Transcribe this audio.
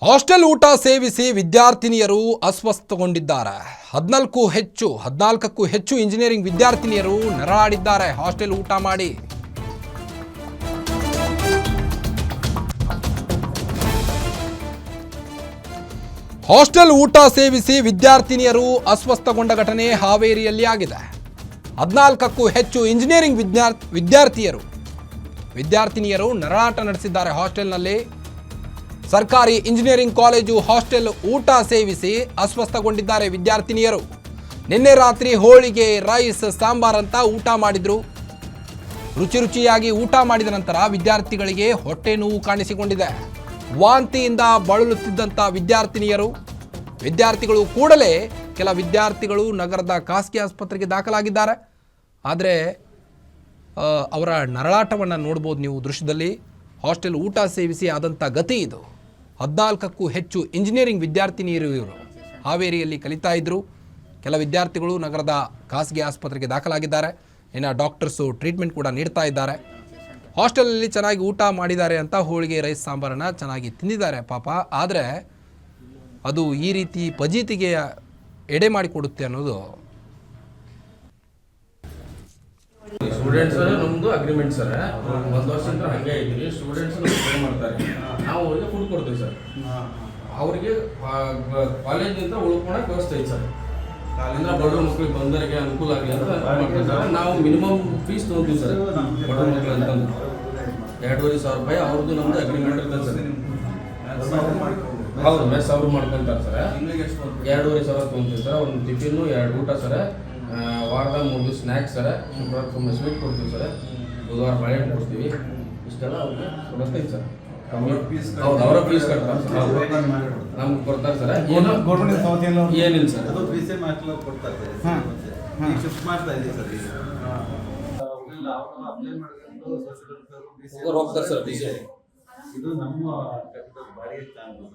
Hostel ಊಟ ಸೇವಿಸಿ ವಿದ್ಯಾರ್ಥಿನಿಯರು ಅಸ್ವಸ್ಥಗೊಂಡಿದ್ದಾರೆ. 14ಕ್ಕೂ ಹೆಚ್ಚು ಇಂಜಿನಿಯರಿಂಗ್ ವಿದ್ಯಾರ್ಥಿನಿಯರು ನರಳಾಡಿದ್ದಾರೆ ಹಾಸ್ಟೆಲ್ ಊಟ ಮಾಡಿ. ಹಾಸ್ಟೆಲ್ ಊಟ ಸೇವಿಸಿ ವಿದ್ಯಾರ್ಥಿನಿಯರು ಅಸ್ವಸ್ಥಗೊಂಡ ಘಟನೆ ಹಾವೇರಿಯಲ್ಲಿ ಆಗಿದೆ. 14ಕ್ಕೂ ಹೆಚ್ಚು ಇಂಜಿನಿಯರಿಂಗ್ ವಿದ್ಯಾರ್ಥಿನಿಯರು ನರಳಾಟ ನಡೆಸಿದ್ದಾರೆ ಹಾಸ್ಟೆಲ್ನಲ್ಲಿ. ಸರ್ಕಾರಿ ಇಂಜಿನಿಯರಿಂಗ್ ಕಾಲೇಜು ಹಾಸ್ಟೆಲ್ ಊಟ ಸೇವಿಸಿ ಅಸ್ವಸ್ಥಗೊಂಡಿದ್ದಾರೆ ವಿದ್ಯಾರ್ಥಿನಿಯರು. ನಿನ್ನೆ ರಾತ್ರಿ ಹೋಳಿಗೆ, ರೈಸ್, ಸಾಂಬಾರ್ ಅಂತ ಊಟ ಮಾಡಿದ್ರು. ರುಚಿಯಾಗಿ ಊಟ ಮಾಡಿದ ನಂತರ ವಿದ್ಯಾರ್ಥಿಗಳಿಗೆ ಹೊಟ್ಟೆ ನೋವು ಕಾಣಿಸಿಕೊಂಡಿದೆ. ವಾಂತಿಯಿಂದ ಬಳಲುತ್ತಿದ್ದಂಥ ವಿದ್ಯಾರ್ಥಿಗಳು ಕೂಡಲೇ ಕೆಲ ವಿದ್ಯಾರ್ಥಿಗಳು ನಗರದ ಖಾಸಗಿ ಆಸ್ಪತ್ರೆಗೆ ದಾಖಲಾಗಿದ್ದಾರೆ. ಆದರೆ ಅವರ ನರಳಾಟವನ್ನು ನೋಡ್ಬೋದು ನೀವು ದೃಶ್ಯದಲ್ಲಿ. ಹಾಸ್ಟೆಲ್ ಊಟ ಸೇವಿಸಿ ಆದಂಥ ಗತಿ ಇದು. 14ಕ್ಕೂ ಹೆಚ್ಚು ಇಂಜಿನಿಯರಿಂಗ್ ವಿದ್ಯಾರ್ಥಿನಿಯರು ಇವರು ಹಾವೇರಿಯಲ್ಲಿ ಕಲಿತಾ ಇದ್ದರು. ಕೆಲ ವಿದ್ಯಾರ್ಥಿಗಳು ನಗರದ ಖಾಸಗಿ ಆಸ್ಪತ್ರೆಗೆ ದಾಖಲಾಗಿದ್ದಾರೆ. ಇನ್ನು ಡಾಕ್ಟರ್ಸು ಟ್ರೀಟ್ಮೆಂಟ್ ಕೂಡ ನೀಡ್ತಾ ಇದ್ದಾರೆ. ಹಾಸ್ಟೆಲಲ್ಲಿ ಚೆನ್ನಾಗಿ ಊಟ ಮಾಡಿದ್ದಾರೆ ಅಂತ ಹೋಳಿಗೆ, ರೈಸ್, ಸಾಂಬಾರನ್ನು ಚೆನ್ನಾಗಿ ತಿಂದಿದ್ದಾರೆ ಪಾಪ. ಆದರೆ ಅದು ಈ ರೀತಿ ಫಜೀತಿಗೆ ಎಡೆ ಮಾಡಿಕೊಡುತ್ತೆ ಅನ್ನೋದು. ಸ್ಟೂಡೆಂಟ್ಸ್ ನಮ್ಮದು ಅಗ್ರಿಮೆಂಟ್ ಸರ್, ಒಂದು ವರ್ಷದಿಂದ ಹಾಗೆ ಇದ್ದೀವಿ. ಸ್ಟೂಡೆಂಟ್ಸ್ ಪೇ ಮಾಡ್ತಾರೆ, ನಾವು ಅವ್ರಿಗೆ ಫುಡ್ ಕೊಡ್ತೀವಿ ಸರ್. ಅವರಿಗೆ ಕಾಲೇಜಿಂದ ಉಳ್ಕೊಳಕ್ಕೆ ವ್ಯವಸ್ಥೆ ಐತೆ ಸರ್. ಕಾಲೇಜಿಂದ ಬಡವ್ರ ಮಕ್ಕಳಿಗೆ ಬಂದವರಿಗೆ ಅನುಕೂಲ ಆಗಲಿ ಅಂತ ಮಾಡ್ತೀವಿ ಸರ್. ನಾವು ಮಿನಿಮಮ್ ಫೀಸ್ ತೊಗೊತೀವಿ ಸರ್ ಬಡವ್ರ ಮಕ್ಕಳು ಅಂತಂದು. 2,500 ರೂಪಾಯಿ ಅವ್ರದ್ದು ನಮ್ಮದು ಅಗ್ರಿಮೆಂಟ್ ಇರ್ತದೆ ಸರ್. ಹೌದು, ಮೆಸ್ ಅವ್ರು ಮಾಡ್ಕೊತಾರೆ ಸರ್. 2,500 ತೊಗೊತೀವಿ ಸರ್. ಒಂದು ಟಿಫಿನ್ನು, 2 ಊಟ ಸರ್. ವಾರದಾಗ 3 ದಿವಸ ಸ್ನ್ಯಾಕ್ಸ್ ಸರ್. ಶುಕ್ರವಾರ ಸ್ವೀಟ್ ಕೊಡ್ತೀವಿ ಸರ್. ಬುಧವಾರ ಬಾಳೆಹಣ್ಣು ಕೊಡ್ತೀವಿ. ಇಷ್ಟೆಲ್ಲ ಅವ್ರಿಗೆ ವ್ಯವಸ್ಥೆ ಐತೆ ಸರ್. ಹೌದು, ಅವರ ಫೀಸ್ ಕಟ್ತಾರೆ ಸರ್. ನಮ್ಗೆ ಕೊಡ್ತಾರೆ ಸರ್. ಏನಿಲ್ಲ ಸರ್, ಹೋಗ್ತಾರೆ ಸರ್.